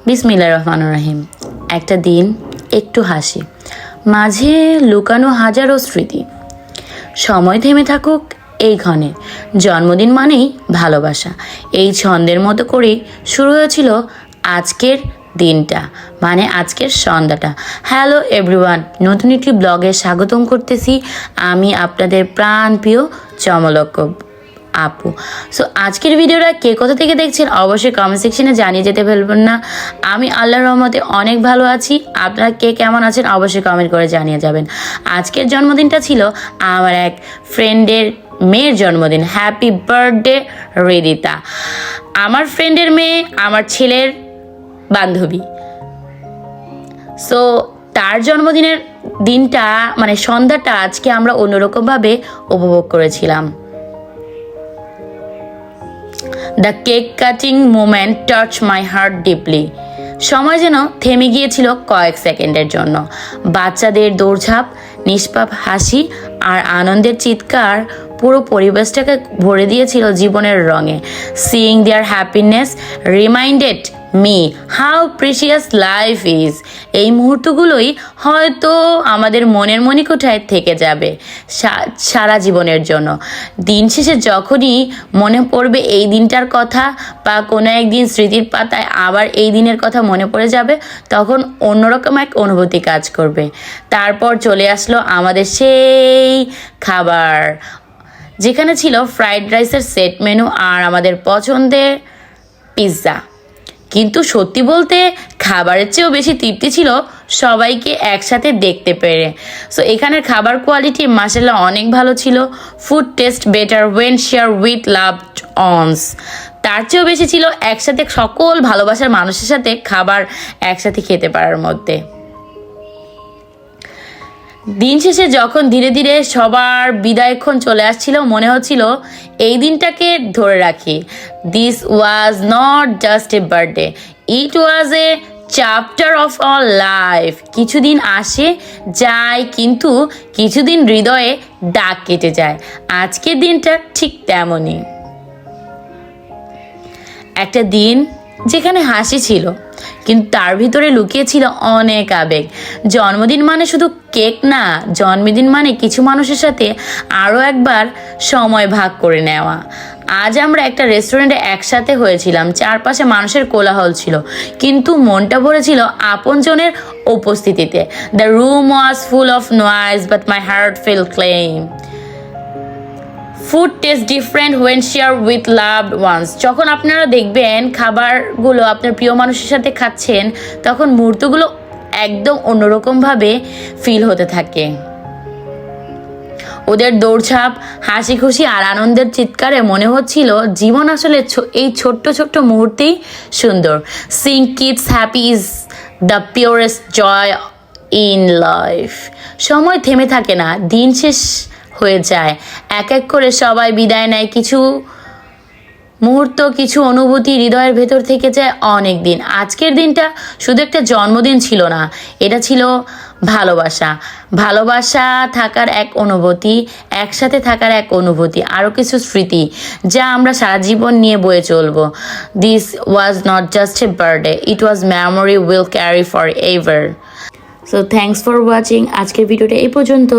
বিসমিল্লাহির রহমানির রহিম। একটা দিন, একটু হাসি, মাঝে লুকানো হাজারো স্মৃতি। সময় থেমে থাকুক এই ক্ষণে। জন্মদিন মানেই ভালোবাসা। এই ছন্দের মতো করেই শুরু হয়েছিল আজকের দিনটা, মানে আজকের সন্ধ্যাটা। হ্যালো এভরিওয়ান, নতুন একটি ব্লগে স্বাগতম করতেছি আমি আপনাদের প্রাণপ্রিয় চমলক আপু। সো আজকের ভিডিওটা কে কোথা থেকে দেখছেন অবশ্যই কমেন্ট সেকশনে জানিয়ে যেতে ভুলবেন না। আমি আল্লাহর রহমতে অনেক ভালো আছি। আপনারা কে কেমন আছেন অবশ্যই কমেন্ট করে জানিয়ে যাবেন। আজকের জন্মদিনটা ছিল আমার এক ফ্রেন্ডের মেয়ের জন্মদিন। Happy birthday Hridita. আমার ফ্রেন্ডের মেয়ে আমার ছেলের বান্ধবী। সো তার জন্মদিনের দিনটা মানে সন্ধ্যাটা আজকে আমরা অন্যরকমভাবে উপভোগ করেছিলাম। The cake cutting moment touch my heart deeply. সময় যেন থেমে গিয়েছিল কয়েক সেকেন্ডের জন্য। বাচ্চাদের দৌড়ঝাঁপ, নিষ্পাপ হাসি আর আনন্দের চিৎকার পুরো পরিবেশটাকে ভরে দিয়েছিল জীবনের রঙে। Seeing their happiness reminded me how precious life is. এই মুহূর্তগুলোই হয়তো আমাদের মনের মণিকোঠায় থেকে যাবে সারা জীবনের জন্য। দিন শেষে যখনই মনে পড়বে এই দিনটার কথা বা কোনো একদিন স্মৃতির পাতায় আবার এই দিনের কথা মনে পড়ে যাবে, তখন অন্যরকম এক অনুভূতি কাজ করবে। তারপর চলে আসলো আমাদের সেই খাবার, যেখানে ছিল ফ্রাইড রাইসের সেট মেনু আর আমাদের পছন্দের পিৎজা। কিন্তু সত্যি বলতে খাবারের চেয়েও বেশি তৃপ্তি ছিল সবাইকে একসাথে দেখতে পেরে। সো এখানের খাবার কোয়ালিটি মাশাআল্লাহ অনেক ভালো ছিল। Food taste better when share with loved ones. তার চেয়েও বেশি ছিল একসাথে সকল ভালোবাসার মানুষের সাথে খাবার একসাথে খেতে পারার মধ্যে। দিন শেষে যখন ধীরে ধীরে সবার বিদায়ক্ষণ চলে আসছিল, মনে হচ্ছিল এই দিনটাকে ধরে রাখি। This was not just a birthday, it was A chapter of our life. কিছুদিন আসে যায়, কিন্তু কিছুদিন হৃদয়ে দাগ কেটে যায়। আজকের দিনটা ঠিক তেমনই একটা দিন যেখানে হাসি ছিল, কিন্তু তার ভিতরে লুকিয়ে ছিল অনেক আবেগ। জন্মদিন মানে শুধু কেক না, জন্মদিন মানে কিছু মানুষের সাথে আরও একবার সময় ভাগ করে নেওয়া। আজ আমরা একটা রেস্টুরেন্টে একসাথে হয়েছিলাম, চারপাশে মানুষের কোলাহল ছিল, কিন্তু মনটা ভরেছিল আপনজনের উপস্থিতিতে। The room was full of noise but my heart feel claim. Food taste different when share with loved ones. যখন আপনারা দেখবেন খাবারগুলো আপনার প্রিয় মানুষের সাথে খাচ্ছেন, তখন মুহূর্তগুলো একদম অন্যরকমভাবে ফিল হতে থাকে। ওদের দৌড়ঝাঁপ, হাসি খুশি আর আনন্দের চিৎকারে মনে হচ্ছিল জীবন আসলে এই ছোট্ট ছোট্ট মুহূর্তেই সুন্দর। Seeing kids happy is the purest joy in life. সময় থেমে থাকে না, দিন শেষ হয়ে যায়, এক এক করে সবাই বিদায় নেয়। কিছু মুহূর্ত, কিছু অনুভূতি হৃদয়ের ভেতর থেকে যায় অনেক দিন। আজকের দিনটা শুধু একটা জন্মদিন ছিল না, এটা ছিল ভালোবাসা। ভালোবাসা থাকার এক অনুভূতি, একসাথে থাকার এক অনুভূতি, আরও কিছু স্মৃতি যা আমরা সারা জীবন নিয়ে বয়ে চলবো। This was not just a birthday, it was memory will carry for ever. So thanks for watching. আজকের ভিডিওটা এই পর্যন্ত।